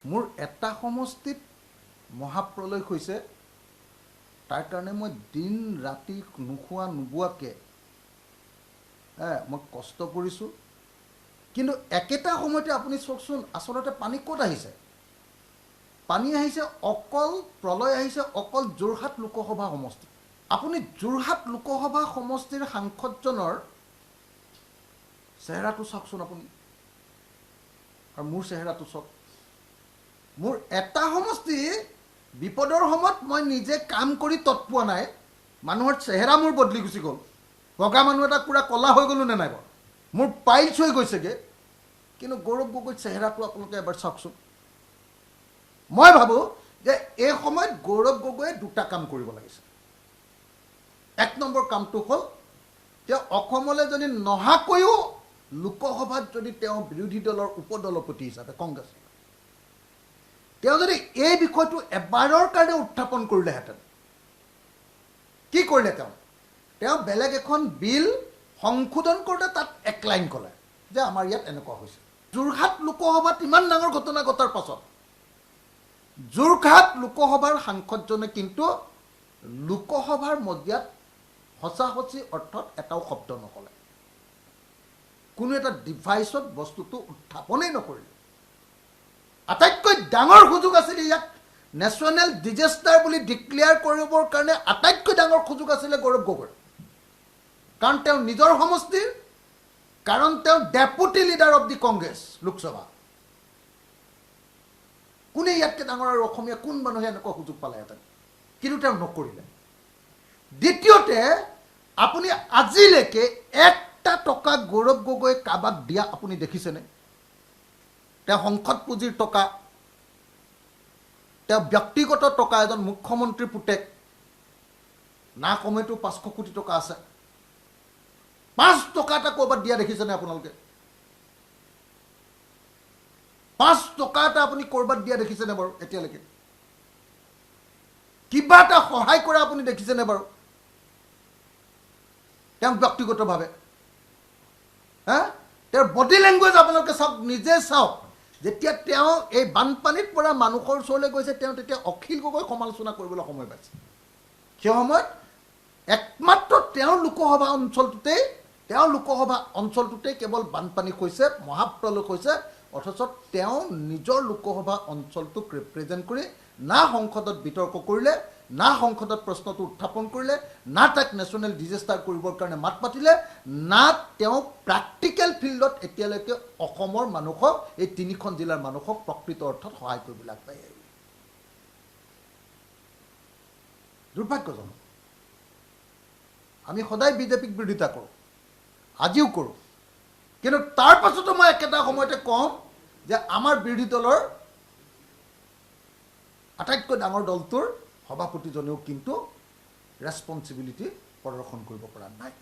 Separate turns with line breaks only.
মোৰ এটা সমষ্টিত মহাপ্ৰলয় হৈছে তাৰ কাৰণে মই দিন ৰাতি নোখোৱা নোবোৱাকৈ মই কষ্ট কৰিছোঁ কিন্তু একেটা সময়তে আপুনি চাওকচোন আচলতে পানী ক'ত আহিছে পানী আহিছে অকল প্ৰলয় আহিছে অকল যোৰহাট লোকসভা সমষ্টি আপুনি যোৰহাট লোকসভা সমষ্টিৰ সাংসদজনৰ চেহেৰাটো চাওকচোন আপুনি আৰু মোৰ চেহেৰাটো চাওক মোৰ এটা সমষ্টি বিপদৰ সময়ত মই নিজে কাম কৰি তৎপোৱা নাই মানুহৰ চেহেৰা মোৰ বদলি গুচি গ'ল বগা মানুহ এটা পুৰা কলা হৈ গ'লো নে নাই বাৰু মোৰ পাইলছ হৈ গৈছেগে কিন্তু গৌৰৱ গগৈৰ চেহেৰাটো আপোনালোকে এবাৰ চাওকচোন মই ভাবোঁ যে এই সময়ত গৌৰৱ গগৈয়ে দুটা কাম কৰিব লাগিছে এক নম্বৰ কামটো হ'ল তেওঁ অসমলৈ যদি নহাকৈও লোকসভাত যদি তেওঁ বিৰোধী দলৰ উপদলপতি হিচাপে কংগ্ৰেছ তেওঁ যদি এই বিষয়টো এবাৰৰ কাৰণে উত্থাপন কৰিলেহেঁতেন কি কৰিলে তেওঁ বেলেগ এখন বিল সংশোধন কৰোঁতে তাত এক লাইন ক'লে যে আমাৰ ইয়াত এনেকুৱা হৈছে যোৰহাট লোকসভাত ইমান ডাঙৰ ঘটনা ঘটাৰ পাছত যোৰহাট লোকসভাৰ সাংসদজনে কিন্তু লোকসভাৰ মজিয়াত সঁচাসঁচি অৰ্থত এটাও শব্দ নক'লে কোনো এটা ডিভাইচত বস্তুটো উত্থাপনেই নকৰিলে আটাইতকৈ ডাঙৰ সুযোগ আছিল ইয়াক নেশ্যনেল ডিজাষ্টাৰ বুলি ডিক্লেয়াৰ কৰিবৰ কাৰণে আটাইতকৈ ডাঙৰ সুযোগ আছিলে গৌৰৱ গগৈৰ কাৰণ তেওঁ নিজৰ সমষ্টিৰ কাৰণ তেওঁ deputy leader of the Congress Lok Sabha কোনে ইয়াতকৈ ডাঙৰ আৰু অসমীয়া কোন মানুহে এনেকুৱা সুযোগ পালেহেঁতেন কিন্তু তেওঁ নকৰিলে দ্বিতীয়তে আপুনি আজিলৈকে একটা টকা গৌৰৱ গগৈ কাবাক দিয়া আপুনি দেখিছেনে তেওঁ সংসদ পুঁজিৰ টকা তেওঁ ব্যক্তিগত টকা এজন মুখ্যমন্ত্ৰীৰ পুতেক না কমেতো 500 কোটি টকা আছে 5 টকা এটা ক'ৰবাত দিয়া দেখিছেনে আপোনালোকে 5 টকা এটা আপুনি ক'ৰবাত দিয়া দেখিছেনে বাৰু এতিয়ালৈকে কিবা এটা সহায় কৰা আপুনি দেখিছেনে বাৰু তেওঁ ব্যক্তিগতভাৱে তেওঁৰ বডি লেংগুৱেজ আপোনালোকে চাওক নিজে চাওক যেতিয়া তেওঁ এই বানপানীত পৰা মানুহৰ ওচৰলৈ গৈছে তেওঁ তেতিয়া অখিল গগৈ সমালোচনা কৰিবলৈ সময় পাইছে সেই সময়ত একমাত্ৰ তেওঁৰ লোকসভা অঞ্চলটোতেই কেৱল বানপানী হৈছে মহাপ্ৰলয় হৈছে অথচ তেওঁ নিজৰ লোকসভা অঞ্চলটোক ৰিপ্ৰেজেণ্ট কৰি না সংসদত বিতৰ্ক কৰিলে না সংসদত প্ৰশ্নটো উত্থাপন কৰিলে না তাক নেশ্যনেল ডিজাষ্টাৰ কৰিবৰ কাৰণে মাত মাতিলে না তেওঁ প্ৰেক্টিকেল ফিল্ডত এতিয়ালৈকে অসমৰ মানুহক এই তিনিখন জিলাৰ মানুহক প্ৰকৃত অৰ্থত সহায় কৰিবলৈ আগবাঢ়ি আহিলে দুৰ্ভাগ্যজনক আমি সদায় বিজেপিক বিৰোধিতা কৰোঁ আজিও কৰোঁ কিন্তু তাৰ পাছতো মই একেটা সময়তে কওঁ যে আমাৰ বিৰোধী দলৰ আটাইতকৈ ডাঙৰ দলটোৰ সভাপতিজনেও কিন্তু ৰেছপন্সিবিলিটি প্ৰদৰ্শন কৰিব পৰা নাই